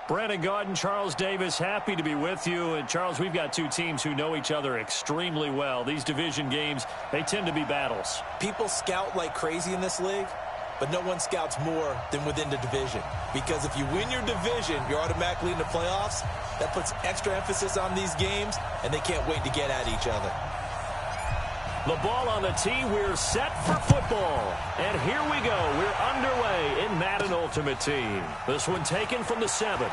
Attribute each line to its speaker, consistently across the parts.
Speaker 1: Brandon Gaudin, Charles Davis, happy to be with you. And, Charles, we've got two teams who know each other extremely well. These division games, they tend to be battles.
Speaker 2: People scout like crazy in this league, but no one scouts more than within the division. Because if you win your division, you're automatically in the playoffs. That puts extra emphasis on these games, and they can't wait to get at each other.
Speaker 1: The ball on the tee. We're set for football. And here we go. We're underway in Madden Ultimate Team. This one taken from the 7.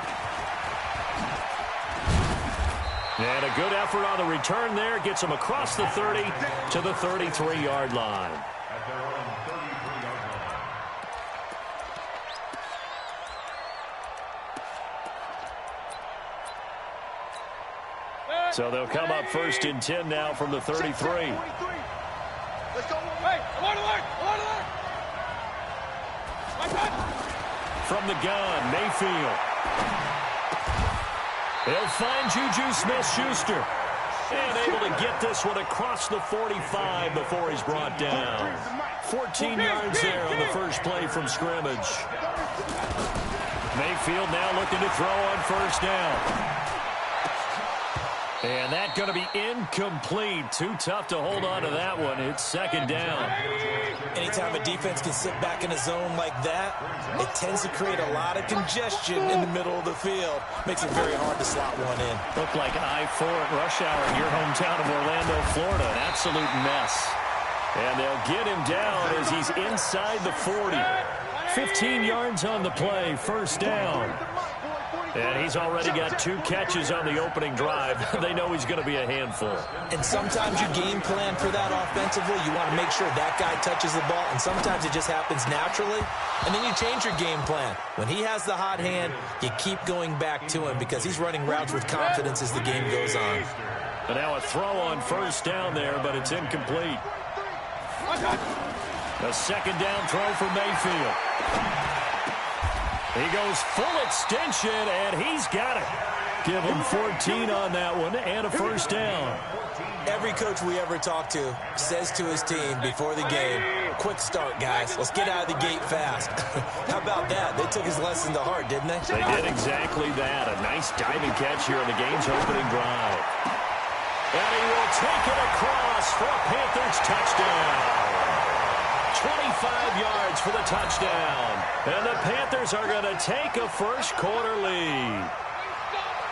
Speaker 1: And a good effort on the return there. Gets him across the 30 to the 33-yard line. So they'll come up 1st and 10 now from the 33.
Speaker 3: Let's go. Hey, I'm on alert.
Speaker 1: From the gun, Mayfield. They'll find Juju Smith-Schuster. And able to get this one across the 45 before he's brought down. 14 yards there on the first play from scrimmage. Mayfield now looking to throw on 1st down. And that's going to be incomplete. Too tough to hold on to that one. It's 2nd down.
Speaker 2: Anytime a defense can sit back in a zone like that, it tends to create a lot of congestion in the middle of the field. Makes it very hard to slot one in.
Speaker 1: Looked like I-4 at rush hour in your hometown of Orlando, Florida. An absolute mess. And they'll get him down as he's inside the 40. 15 yards on the play, 1st down. And he's already got 2 catches on the opening drive. They know he's going to be a handful.
Speaker 2: And sometimes you game plan for that offensively. You want to make sure that guy touches the ball, and sometimes it just happens naturally. And then you change your game plan. When he has the hot hand, you keep going back to him because he's running routes with confidence as the game goes on.
Speaker 1: And now a throw on 1st down there, but it's incomplete. A 2nd down throw for Mayfield. He goes full extension, and he's got it. Give him 14 on that one and a 1st down.
Speaker 2: Every coach we ever talk to says to his team before the game, quick start, guys. Let's get out of the gate fast. How about that? They took his lesson to heart, didn't they?
Speaker 1: They did exactly that. A nice diving catch here on the game's opening drive. And he will take it across for a Panthers touchdown. 25 yards for the touchdown. And the Panthers are going to take a first-quarter lead.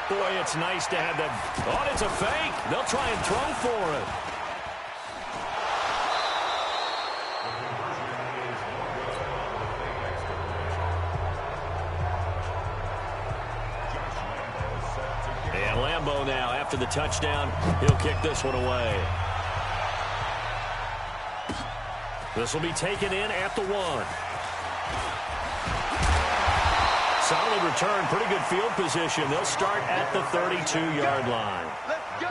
Speaker 1: Boy, it's nice to have that. Oh, it's a fake. They'll try and throw for it. And Lambeau now, after the touchdown, he'll kick this one away. This will be taken in at the 1. Solid return, pretty good field position. They'll start at the 32-yard line.
Speaker 3: Let's go.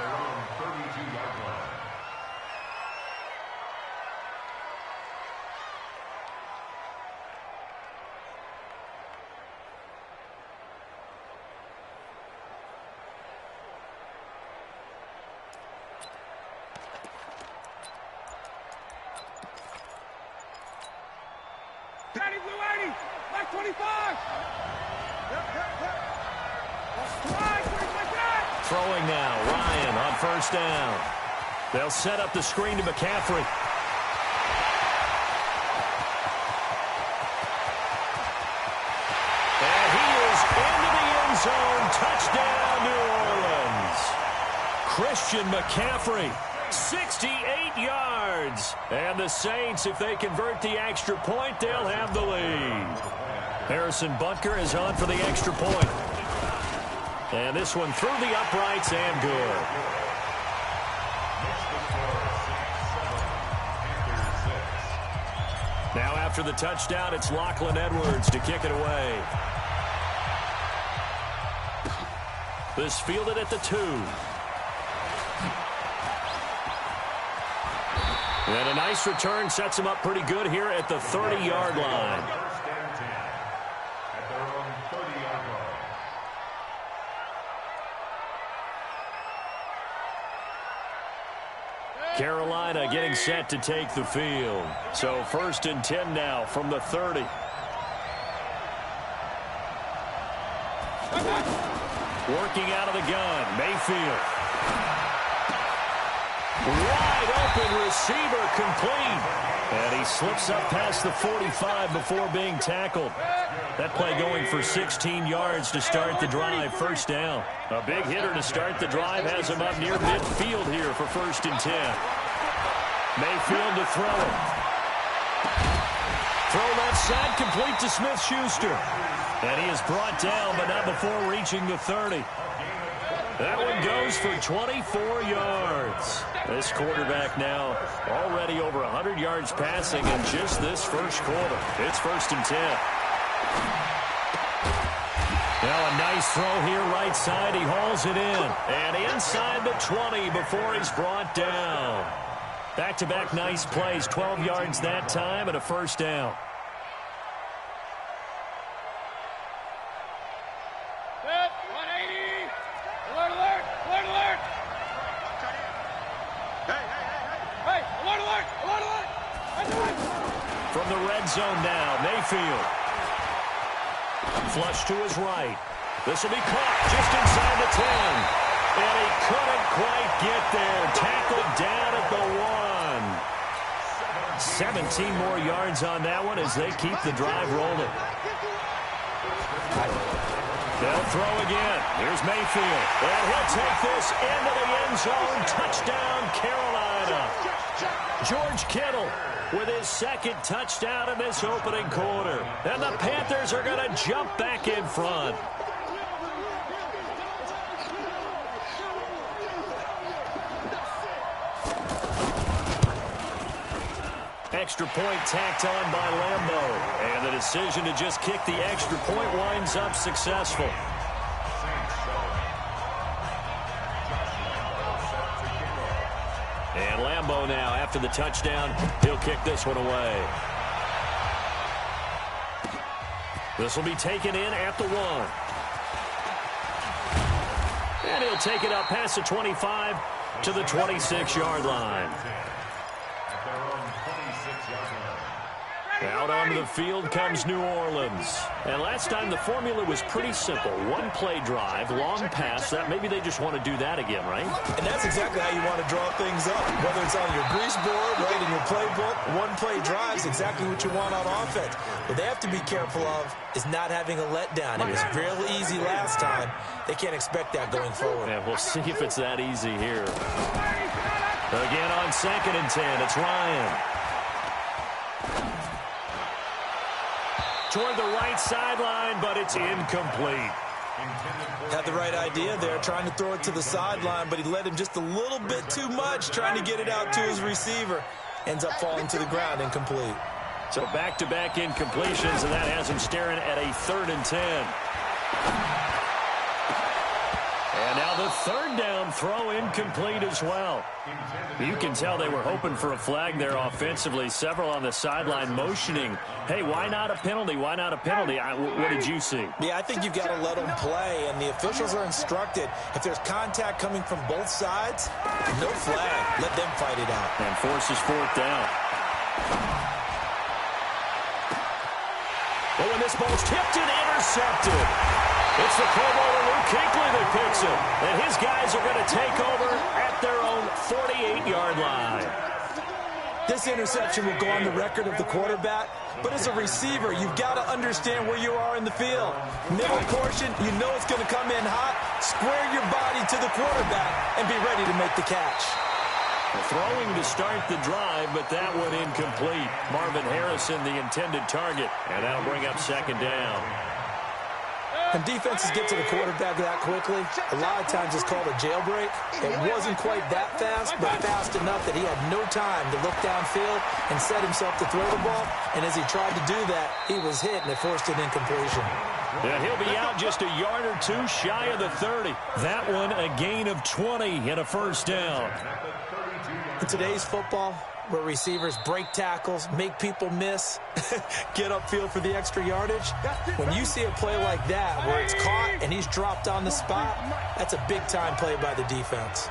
Speaker 3: Daddy Blue 80, back 25.
Speaker 1: Throwing now, Ryan on 1st down. They'll set up the screen to McCaffrey. And he is into the end zone. Touchdown, New Orleans. Christian McCaffrey, 68 yards. And the Saints, if they convert the extra point, they'll have the lead. Harrison Butker is on for the extra point. And this one through the uprights and good. Now after the touchdown, it's Lachlan Edwards to kick it away. This fielded at the 2. And a nice return sets him up pretty good here at the 30-yard line. Carolina getting set to take the field. So 1st and 10 now from the 30. Working out of the gun, Mayfield. Wide open receiver, complete. And he slips up past the 45 before being tackled. That play going for 16 yards to start the drive, first down. A big hitter to start the drive has him up near midfield here for 1st and 10. Mayfield to throw it. Throw left side, complete to Smith-Schuster. And he is brought down, but not before reaching the 30. That one goes for 24 yards. This quarterback now already over 100 yards passing in just this first quarter. It's 1st and 10. Now a nice throw here right side. He hauls it in. And inside the 20 before he's brought down. Back-to-back nice plays. 12 yards that time and a first down. From the red zone now, Mayfield. Flush to his right. This will be caught just inside the 10. And he couldn't quite get there. Tackled down at the 1. 17 more yards on that one as they keep the drive rolling. They'll throw again. Here's Mayfield. And he'll take this into the end zone. Touchdown, Carolina. George Kittle with his 2nd touchdown in this opening quarter. And the Panthers are going to jump back in front. Extra point tacked on by Lambeau. And the decision to just kick the extra point winds up successful. And Lambeau now, after the touchdown, he'll kick this one away. This will be taken in at the 1. And he'll take it up past the 25 to the 26-yard line. Out onto the field comes New Orleans. And last time the formula was pretty simple. One play drive, long pass. That maybe they just want to do that again, right?
Speaker 2: And that's exactly how you want to draw things up. Whether it's on your grease board, right, in your playbook, one play drive is exactly what you want on offense. What they have to be careful of is not having a letdown. It was real easy last time. They can't expect that going forward.
Speaker 1: Yeah, we'll see if it's that easy here. Again on 2nd and 10, it's Ryan. Toward the right sideline, but it's incomplete.
Speaker 2: Had the right idea there, trying to throw it to the sideline, but he led him just a little bit too much, trying to get it out to his receiver. Ends up falling to the ground, incomplete.
Speaker 1: So back-to-back incompletions, and that has him staring at a 3rd and 10. And now the 3rd down throw incomplete as well. You can tell they were hoping for a flag there offensively. Several on the sideline motioning, hey, why not a penalty? Why not a penalty? What did you see?
Speaker 2: Yeah, I think you've got to let them play, and the officials are instructed. If there's contact coming from both sides, no flag. Let them fight it out.
Speaker 1: And forces 4th down. Oh, and this ball's tipped and intercepted. It's the Pro Bowler Luke Kuechly that picks it. And his guys are going to take over at their own 48-yard line.
Speaker 2: This interception will go on the record of the quarterback, but as a receiver, you've got to understand where you are in the field. Middle portion, you know it's going to come in hot. Square your body to the quarterback and be ready to make the catch.
Speaker 1: Throwing to start the drive, but that one incomplete. Marvin Harrison, the intended target, and that'll bring up 2nd down.
Speaker 2: When defenses get to the quarterback that quickly, a lot of times it's called a jailbreak. It wasn't quite that fast, but fast enough that he had no time to look downfield and set himself to throw the ball. And as he tried to do that, he was hit, and it forced an incompletion.
Speaker 1: Yeah, he'll be out just a yard or two shy of the 30. That one a gain of 20 and a first down.
Speaker 2: In today's football, where receivers break tackles, make people miss, get upfield for the extra yardage, when you see a play like that where it's caught and he's dropped on the spot, that's a big-time play by the defense.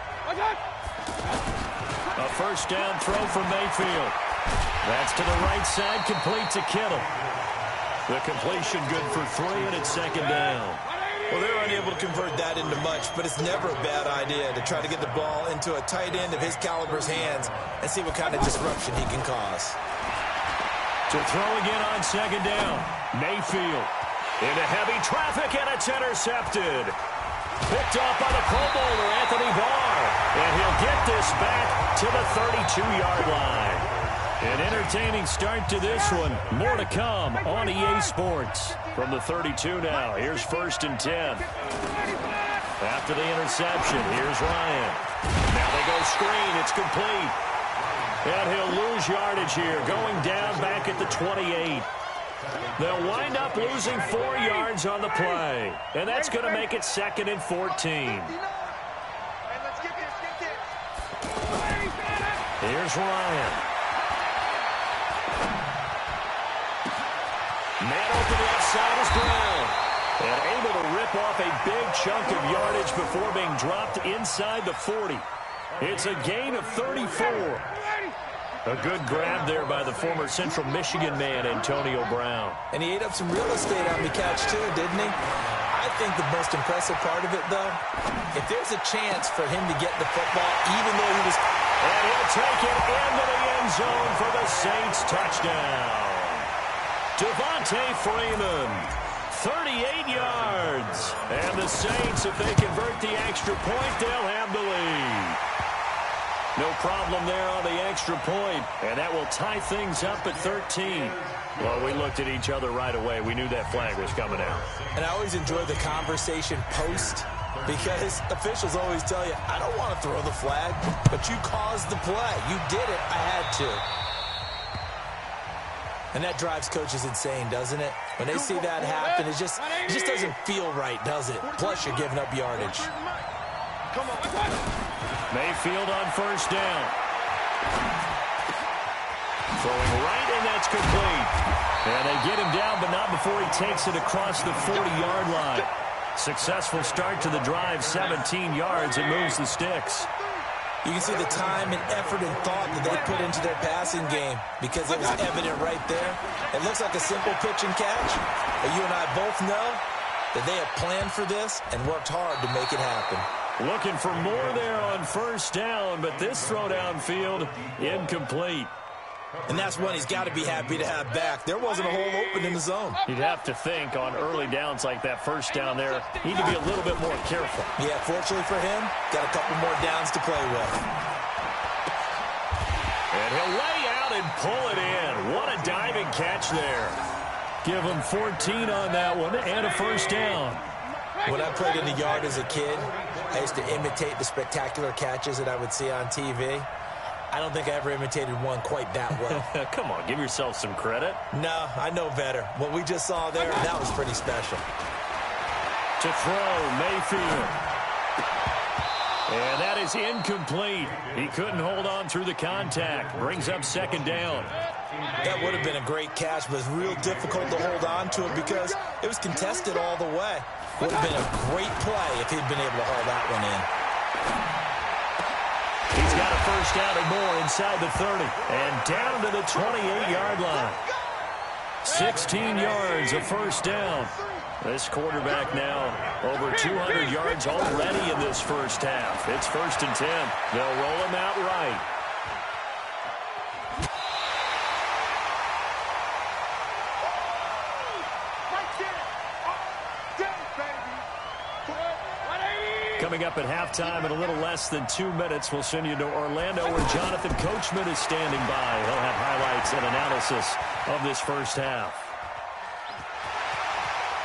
Speaker 1: A first down throw from Mayfield. That's to the right side, complete to Kittle. The completion good for 3, and it's 2nd down.
Speaker 2: Well, they're unable to convert that into much, but it's never a bad idea to try to get the ball into a tight end of his caliber's hands and see what kind of disruption he can cause.
Speaker 1: To throw again on second down. Mayfield into heavy traffic, and it's intercepted. Picked off by the Pro Bowler, Anthony Barr. And he'll get this back to the 32-yard line. An entertaining start to this one. More to come on EA Sports. From the 32 now, here's 1st and 10. After the interception, here's Ryan. Now they go screen. It's complete. And he'll lose yardage here, going down back at the 28. They'll wind up losing 4 yards on the play. And that's going to make it 2nd and 14. Here's Ryan. Man open left side is Brown. And able to rip off a big chunk of yardage before being dropped inside the 40. It's a gain of 34. A good grab there by the former Central Michigan man, Antonio Brown.
Speaker 2: And he ate up some real estate on the catch, too, didn't he? I think the most impressive part of it, though, if there's a chance for him to get the football, even though he was...
Speaker 1: And he'll take it into the end zone for the Saints touchdown. Devontae Freeman, 38 yards. And the Saints, if they convert the extra point, they'll have the lead. No problem there on the extra point, and that will tie things up at 13. Well, we looked at each other right away. We knew that flag was coming out.
Speaker 2: And I always enjoy the conversation post, because officials always tell you, I don't want to throw the flag, but you caused the play. You did it. I had to. And that drives coaches insane, doesn't it? When they see that happen, it just doesn't feel right, does it? Plus, you're giving up yardage.
Speaker 3: Come on.
Speaker 1: Mayfield on 1st down. Throwing right, and that's complete. And they get him down, but not before he takes it across the 40-yard line. Successful start to the drive, 17 yards, and moves the sticks.
Speaker 2: You can see the time and effort and thought that they put into their passing game because it was evident right there. It looks like a simple pitch and catch, but you and I both know that they have planned for this and worked hard to make it happen.
Speaker 1: Looking for more there on 1st down, but this throw downfield, incomplete.
Speaker 2: And that's one he's got to be happy to have back. There wasn't a hole open in the zone.
Speaker 1: You'd have to think on early downs like that 1st down there, need to be a little bit more careful.
Speaker 2: Yeah, fortunately for him, got a couple more downs to play with.
Speaker 1: And he'll lay out and pull it in. What a diving catch there. Give him 14 on that one and a 1st down.
Speaker 2: When I played in the yard as a kid, I used to imitate the spectacular catches that I would see on TV. I don't think I ever imitated one quite that well.
Speaker 1: Come on, give yourself some credit.
Speaker 2: No, I know better. What we just saw there, that was pretty special.
Speaker 1: To throw, Mayfield. And that is incomplete. He couldn't hold on through the contact. Brings up 2nd down.
Speaker 2: That would have been a great catch, but it's real difficult to hold on to it because it was contested all the way. Would have been a great play if he'd been able to haul that one in.
Speaker 1: He's got a 1st down and more inside the 30. And down to the 28-yard line. 16 yards, a 1st down. This quarterback now over 200 yards already in this 1st half. It's 1st and 10. They'll roll him out right. Coming up at halftime in a little less than 2 minutes, we'll send you to Orlando where Jonathan Coachman is standing by. He'll have highlights and analysis of this 1st half.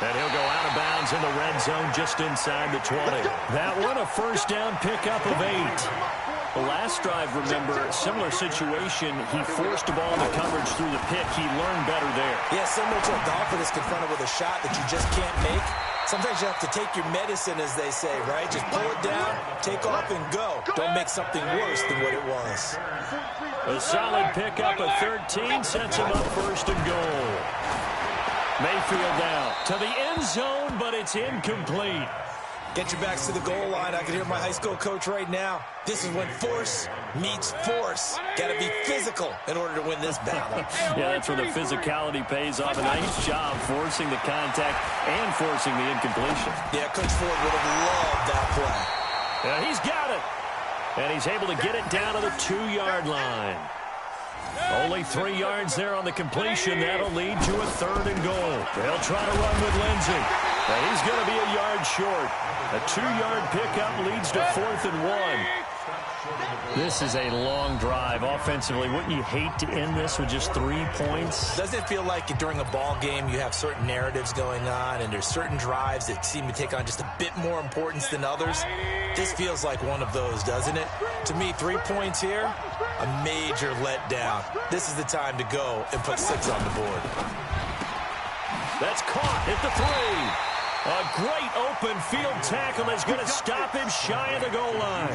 Speaker 1: And he'll go out of bounds in the red zone just inside the 20. That one a 1st down pickup of 8. The last drive, remember, similar situation. He forced the ball into coverage through the pick. He learned better there.
Speaker 2: Yeah, similar to a golfer that's confronted with a shot that you just can't make. Sometimes you have to take your medicine, as they say, right? Just pull it down, take off, and go. Don't make something worse than what it was.
Speaker 1: A solid pickup of 13 sets him up 1st and goal. Mayfield down to the end zone, but it's incomplete.
Speaker 2: Get your backs to the goal line. I can hear my high school coach right now. This is when force meets force. Got to be physical in order to win this battle.
Speaker 1: Yeah, that's where the physicality pays off. A nice job forcing the contact and forcing the incompletion.
Speaker 2: Yeah, Coach Ford would have loved that play.
Speaker 1: Yeah, he's got it. And he's able to get it down to the 2-yard line. Only 3 yards there on the completion. That'll lead to a 3rd and goal. They'll try to run with Lindsey. And he's going to be a yard short. A 2-yard pickup leads to 4th and 1. This is a long drive offensively. Wouldn't you hate to end this with just 3 points?
Speaker 2: Doesn't it feel like during a ball game you have certain narratives going on and there's certain drives that seem to take on just a bit more importance than others? This feels like one of those, doesn't it? To me, 3 points here, a major letdown. This is the time to go and put 6 on the board.
Speaker 1: That's caught at the 3. A great open field tackle is going to stop him shy of the goal line.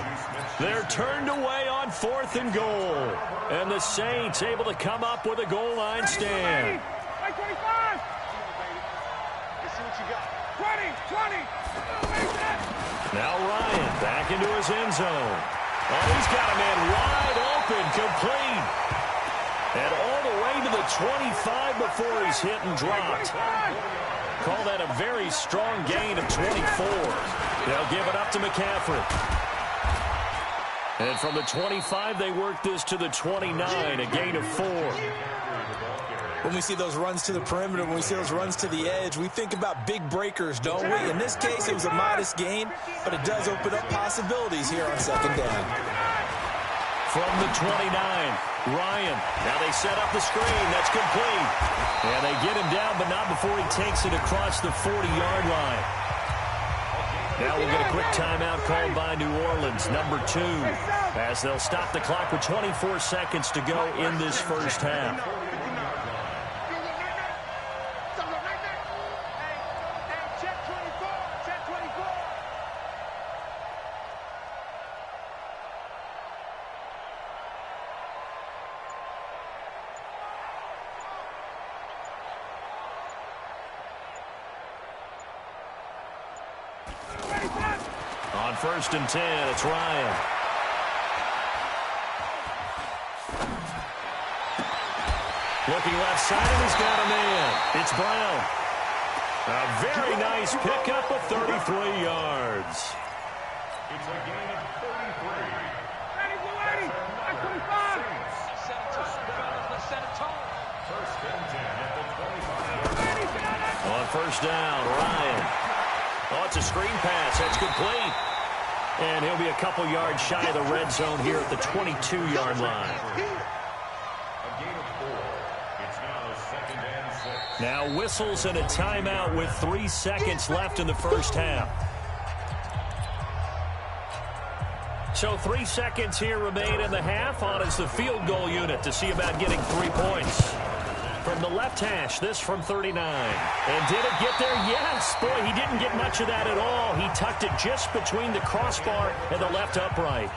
Speaker 1: They're turned away on 4th and goal. And the Saints able to come up with a goal line stand.
Speaker 3: 25. Let's see what you got. 20.
Speaker 1: Now Ryan back into his end zone. Oh, he's got a man wide open, complete. And all the way to the 25 before he's hit and dropped. Call that a very strong gain of 24. They'll give it up to McCaffrey. And from the 25, they work this to the 29, a gain of 4.
Speaker 2: When we see those runs to the perimeter, when we see those runs to the edge, we think about big breakers, don't we? In this case, it was a modest gain, but it does open up possibilities here on 2nd down.
Speaker 1: From the 29, Ryan. Now they set up the screen. That's complete. And they get him down, but not before he takes it across the 40-yard line. Now we'll get a quick timeout called by New Orleans, number 2, as they'll stop the clock with 24 seconds to go in this first half. On 1st and 10, it's Ryan. Looking left side, and he's got a man. It's Brown. A very nice pickup of 33 yards.
Speaker 3: It's a gain of 33. Ready, blue 80. 25. Let's set a tone. 1st and 10 at the 25.
Speaker 1: On 1st down, Ryan. Oh, it's a screen pass. That's complete. And he'll be a couple yards shy of the red zone here at the 22-yard line.
Speaker 3: A gain of 4. It's now 2nd and 6.
Speaker 1: Now whistles and a timeout with 3 seconds left in the first half. So 3 seconds here remain in the half. On is the field goal unit to see about getting 3 points. From the left hash, this from 39. And did it get there? Yes. Boy, he didn't get much of that at all. He tucked it just between the crossbar and the left upright.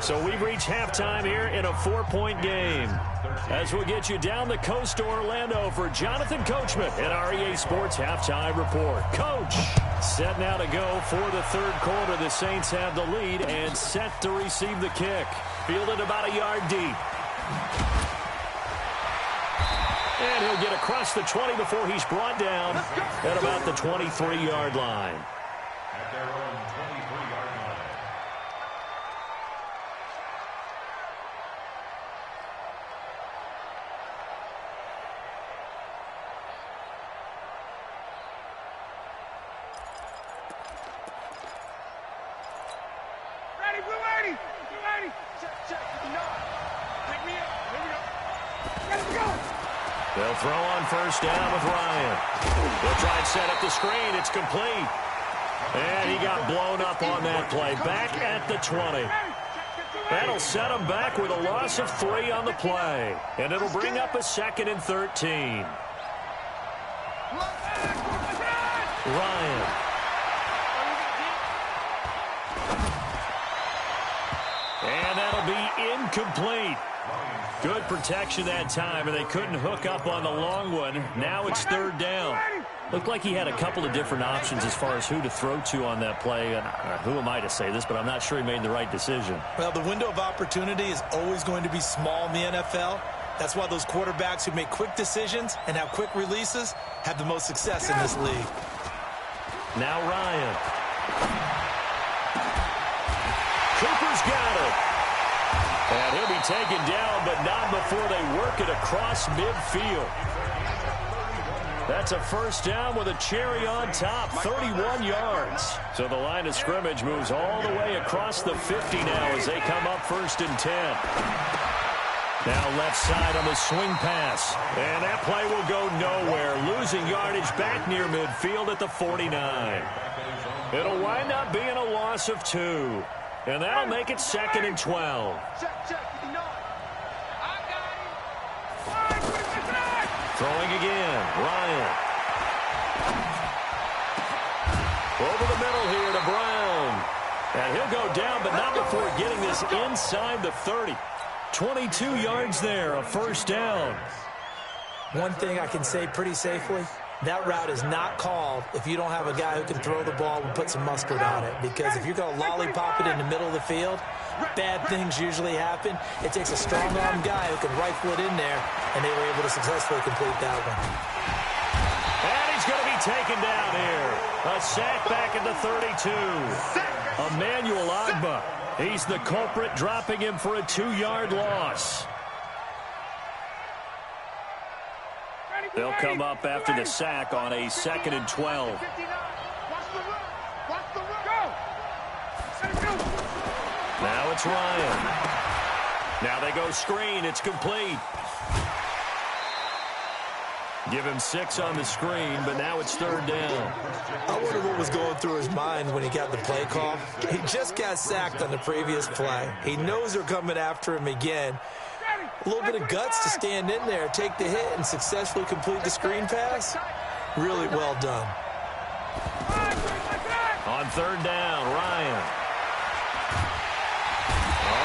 Speaker 1: So we've reached halftime here in a 4-point game. As we'll get you down the coast to Orlando for Jonathan Coachman at our EA Sports Halftime Report. Coach, set now to go for the 3rd quarter. The Saints have the lead and set to receive the kick. Fielded about a yard deep. And he'll get across the 20 before he's brought down at about the 23-yard line.
Speaker 3: At their own 23-yard line. Ready, blue 80. Blue 80. Check. No. Pick me up. Here we go. Ready to go.
Speaker 1: They'll throw on 1st down with Ryan. They'll try and set up the screen. It's complete. And he got blown up on that play. Back at the 20. That'll set him back with a loss of 3 on the play. And it'll bring up a 2nd and 13. Ryan. And that'll be incomplete. Good protection that time, and they couldn't hook up on the long one. Now it's 3rd down. Looked like he had a couple of different options as far as who to throw to on that play. And who am I to say this, but I'm not sure he made the right decision.
Speaker 2: Well, the window of opportunity is always going to be small in the NFL. That's why those quarterbacks who make quick decisions and have quick releases have the most success in this league.
Speaker 1: Now Ryan. Cooper's got it. And he'll be taken down, but not before they work it across midfield. That's a first down with a cherry on top, 31 yards. So the line of scrimmage moves all the way across the 50 now as they come up 1st and 10. Now left side on the swing pass. And that play will go nowhere, losing yardage back near midfield at the 49. It'll wind up being a loss of 2. And that'll make it 2nd and 12. Throwing again, Ryan. Over the middle here to Brown. And he'll go down, but not before getting this inside the 30. 22 yards there, a first down.
Speaker 2: One thing I can say pretty safely, that route is not called if you don't have a guy who can throw the ball and put some mustard on it. Because if you're going to lollipop it in the middle of the field, bad things usually happen. It takes a strong-arm guy who can rifle it in there, and they were able to successfully complete that one.
Speaker 1: And he's going to be taken down here. A sack back at the 32. Emmanuel Agba. He's the culprit, dropping him for a 2-yard loss. They'll come up after the sack on a 2nd and 12. Now it's Ryan. Now they go screen. It's complete. Give him 6 on the screen, but now it's 3rd down.
Speaker 2: I wonder what was going through his mind when he got the play call. He just got sacked on the previous play. He knows they're coming after him again. A little bit of guts to stand in there, take the hit, and successfully complete the screen pass. Really well done.
Speaker 1: On 3rd down, Ryan.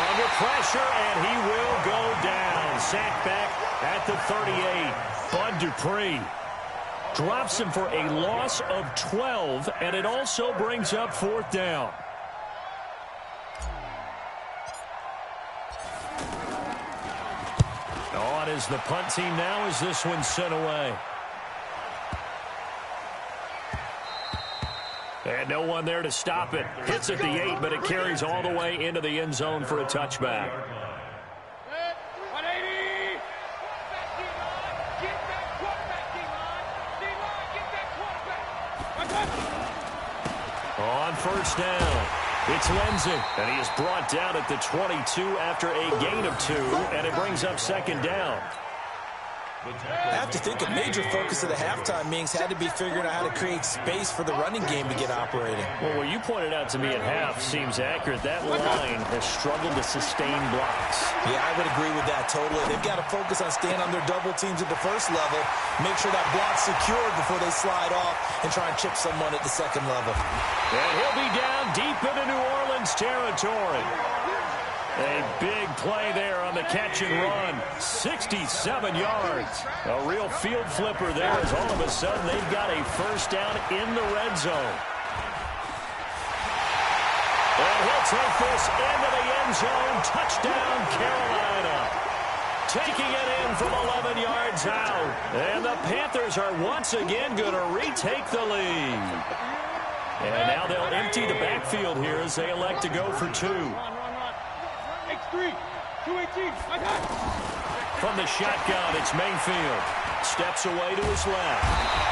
Speaker 1: Under pressure, and he will go down. Sacked back at the 38. Bud Dupree drops him for a loss of 12, and it also brings up 4th down. On is the punt team now as this one's sent away. And no one there to stop it. Hits at the 8, but it carries all the way into the end zone for a touchback. On 1st down, it's Lindsey, and he is brought down at the 22 after a gain of 2, and it brings up 2nd down.
Speaker 2: I have to think a major focus of the halftime meetings had to be figuring out how to create space for the running game to get operating.
Speaker 1: Well, what you pointed out to me at half seems accurate. That line has struggled to sustain blocks.
Speaker 2: Yeah, I would agree with that totally. They've got to focus on staying on their double teams at the first level, make sure that block's secured before they slide off and try and chip someone at the 2nd level.
Speaker 1: And he'll be down deep into New Orleans territory. A big play there on the catch and run. 67 yards. A real field flipper there as all of a sudden they've got a first down in the red zone. And he'll take this into the end zone. Touchdown, Carolina. Taking it in from 11 yards out. And the Panthers are once again going to retake the lead. And now they'll empty the backfield here as they elect to go for 2. From the shotgun, it's Mayfield. Steps away to his left.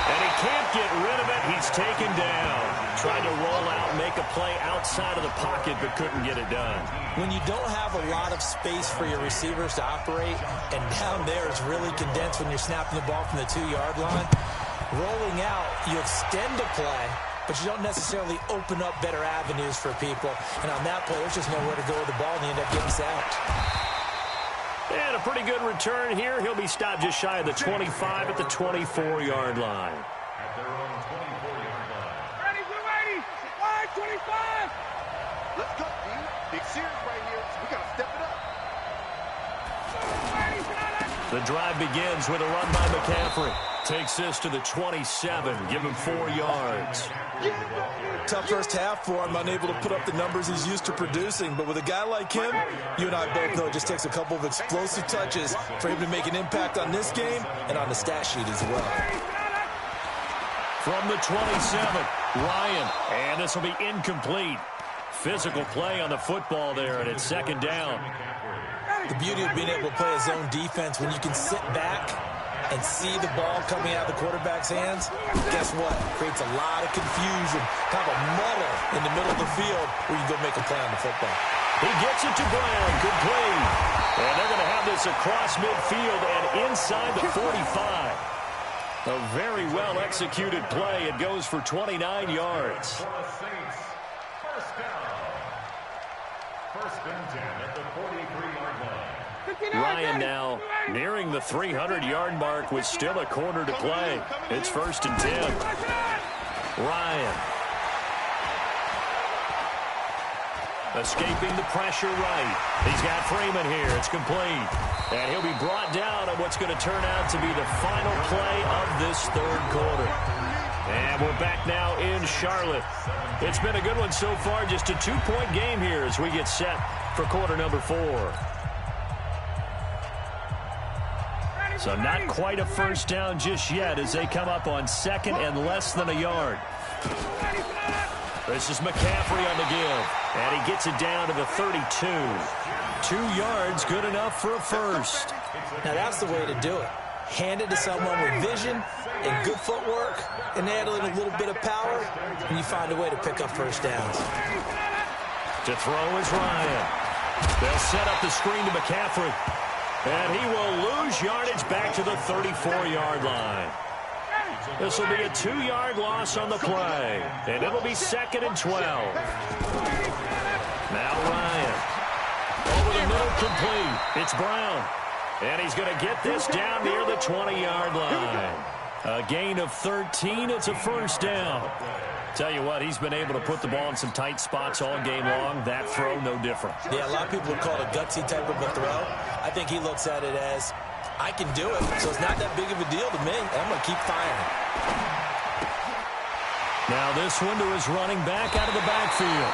Speaker 1: And he can't get rid of it. He's taken down. Tried to roll out, make a play outside of the pocket, but couldn't get it done.
Speaker 2: When you don't have a lot of space for your receivers to operate, and down there is really condensed when you're snapping the ball from the 2-yard line, rolling out, you extend the play, but you don't necessarily open up better avenues for people. And on that play, there's just nowhere to go with the ball, and you end up getting sacked.
Speaker 1: And a pretty good return here. He'll be stopped just shy of the 25 at the 24-yard line.
Speaker 3: At their own 24-yard line. Ready, we're ready. 5:25.
Speaker 4: Let's go, D. Big series right here. We got to step it up.
Speaker 1: The drive begins with a run by McCaffrey. Takes this to the 27. Give him 4 yards.
Speaker 2: Tough first half for him, unable to put up the numbers he's used to producing. But with a guy like him, you and I both know it just takes a couple of explosive touches for him to make an impact on this game and on the stat sheet as well.
Speaker 1: From the 27, Ryan. And this will be incomplete. Physical play on the football there, and it's second down.
Speaker 2: The beauty of being able to play a zone defense when you can sit back and see the ball coming out of the quarterback's hands, guess what? Creates a lot of confusion, kind of a muddle in the middle of the field where you go make a play on the football.
Speaker 1: He gets it to Brown. Good play. And they're going to have this across midfield and inside the 45. A very well-executed play. It goes for 29 yards. First and 10 at the 43-yard line. Ryan now nearing the 300-yard mark with still a quarter to play. It's first and 10. Ryan. Escaping the pressure right. He's got Freeman here. It's complete. And he'll be brought down on what's going to turn out to be the final play of this third quarter. And we're back now in Charlotte. It's been a good one so far. Just a 2-point game here as we get set for quarter number 4. So not quite a first down just yet as they come up on second and less than a yard. This is McCaffrey on the give. And he gets it down to the 32. 2 yards, good enough for a first.
Speaker 2: Now that's the way to do it. Hand it to someone with vision and good footwork and add a little bit of power, and you find a way to pick up first downs.
Speaker 1: To throw is Ryan. They'll set up the screen to McCaffrey. And he will lose yardage back to the 34-yard line. This will be a 2-yard loss on the play. And it'll be second and 12. Now Ryan. Over the middle, complete. It's Brown. And he's going to get this down near the 20-yard line. A gain of 13. It's a first down. Tell you what, he's been able to put the ball in some tight spots all game long. That throw, no different.
Speaker 2: Yeah, a lot of people would call it a gutsy type of a throw. I think he looks at it as, I can do it, so it's not that big of a deal to me. I'm going to keep firing.
Speaker 1: Now this one to his running back out of the backfield.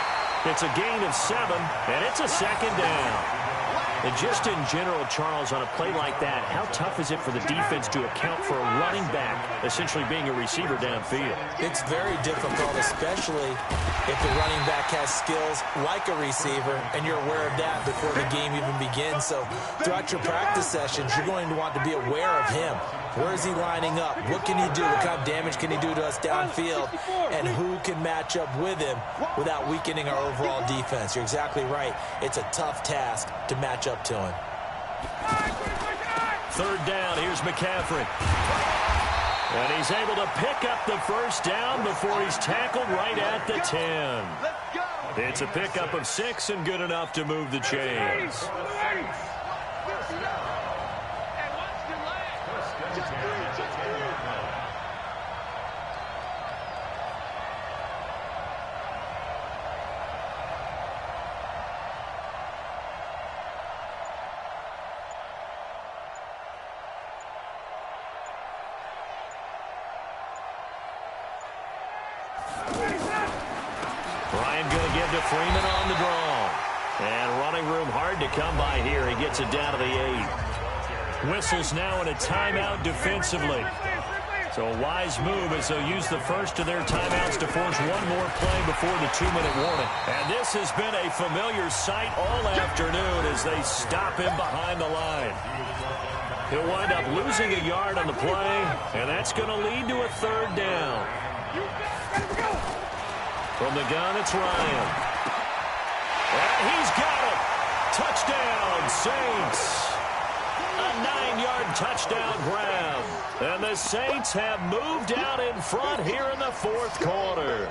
Speaker 1: It's a gain of 7, and it's a second down. And just in general, Charles, on a play like that, how tough is it for the defense to account for a running back essentially being a receiver downfield?
Speaker 2: It's very difficult, especially if the running back has skills like a receiver, and you're aware of that before the game even begins. So throughout your practice sessions, you're going to want to be aware of him. Where is he lining up? What can he do? What kind of damage can he do to us downfield? And who can match up with him without weakening our overall defense? You're exactly right. It's a tough task to match up to him.
Speaker 1: Third down. Here's McCaffrey. And he's able to pick up the first down before he's tackled right at the 10. It's a pickup of 6 and good enough to move the chains. Ryan going to give to Freeman on the draw. And running room hard to come by here. He gets it down to the 8. Whistles now in a timeout defensively. So a wise move as they'll use the first of their timeouts to force one more play before the 2-minute warning. And this has been a familiar sight all afternoon as they stop him behind the line. He'll wind up losing a yard on the play, and that's going to lead to a third down. From the gun, it's Ryan. And he's got it. Touchdown, Saints. A 9-yard touchdown grab. And the Saints have moved out in front here in the fourth quarter.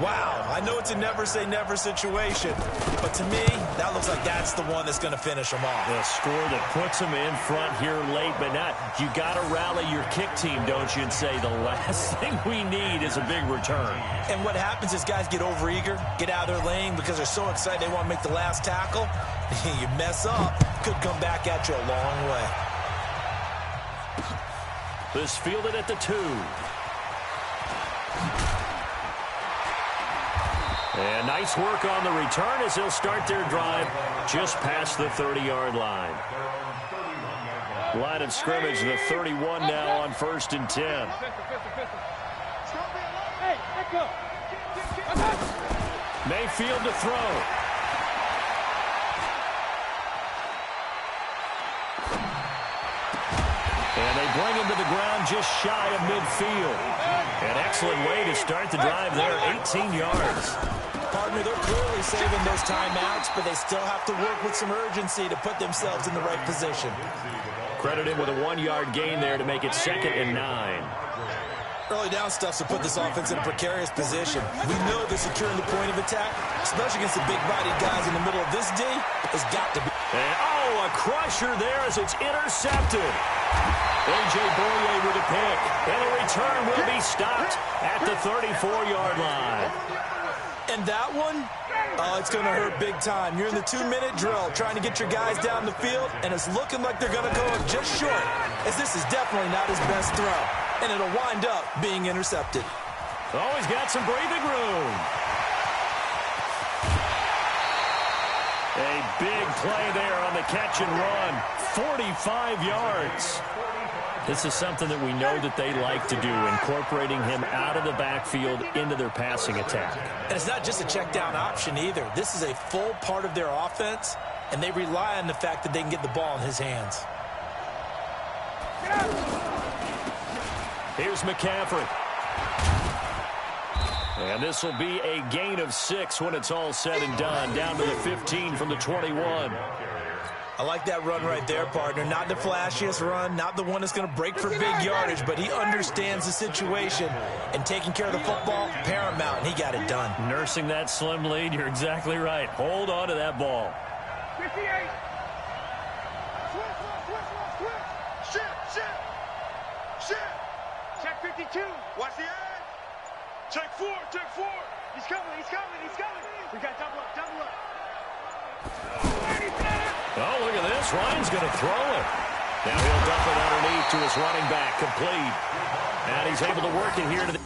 Speaker 2: Wow, I know it's a never-say-never situation, but to me, that looks like that's the one that's going to finish them off.
Speaker 1: A score that puts them in front here late, but not. You got to rally your kick team, don't you, and say the last thing we need is a big return.
Speaker 2: And what happens is guys get overeager, get out of their lane because they're so excited they want to make the last tackle. You mess up, could come back at you a long way.
Speaker 1: This fielded at the 2. And nice work on the return as they'll start their drive just past the 30-yard line. Line of scrimmage, the 31 now on 1st and 10. Mayfield to throw. And they bring him to the ground just shy of midfield. An excellent way to start the drive there, 18 yards.
Speaker 2: Partner, they're clearly saving those timeouts, but they still have to work with some urgency to put themselves in the right position.
Speaker 1: Credit him with a 1-yard gain there to make it 2nd and 9.
Speaker 2: Early down stuff to put this offense in a precarious position. We know that securing the point of attack, especially against the big-bodied guys in the middle of this D, has got to be.
Speaker 1: And, a crusher there as it's intercepted. A.J. Boye with a pick. And the return will be stopped at the 34-yard line.
Speaker 2: And that one, it's going to hurt big time. You're in the 2-minute drill trying to get your guys down the field, and it's looking like they're going to go up just short, as this is definitely not his best throw. And it'll wind up being intercepted.
Speaker 1: Oh, he's got some breathing room. A big play there on the catch and run. 45 yards. This is something that we know that they like to do, incorporating him out of the backfield into their passing attack.
Speaker 2: And it's not just a check down option either. This is a full part of their offense, and they rely on the fact that they can get the ball in his hands.
Speaker 1: Here's McCaffrey. And this will be a gain of 6 when it's all said and done, down to the 15 from the 21.
Speaker 2: I like that run right there, partner. Not the flashiest run, not the one that's going to break for big yardage, but he understands the situation, and taking care of the football, paramount, and he got it done.
Speaker 1: Nursing that slim lead, you're exactly right. Hold on to that ball.
Speaker 3: 58. Check 52.
Speaker 4: Watch the edge.
Speaker 3: Check 4. He's coming. We got double up.
Speaker 1: Oh, look at this. Ryan's going to throw it. Now he'll dump it underneath to his running back, complete. And he's able to work it here to the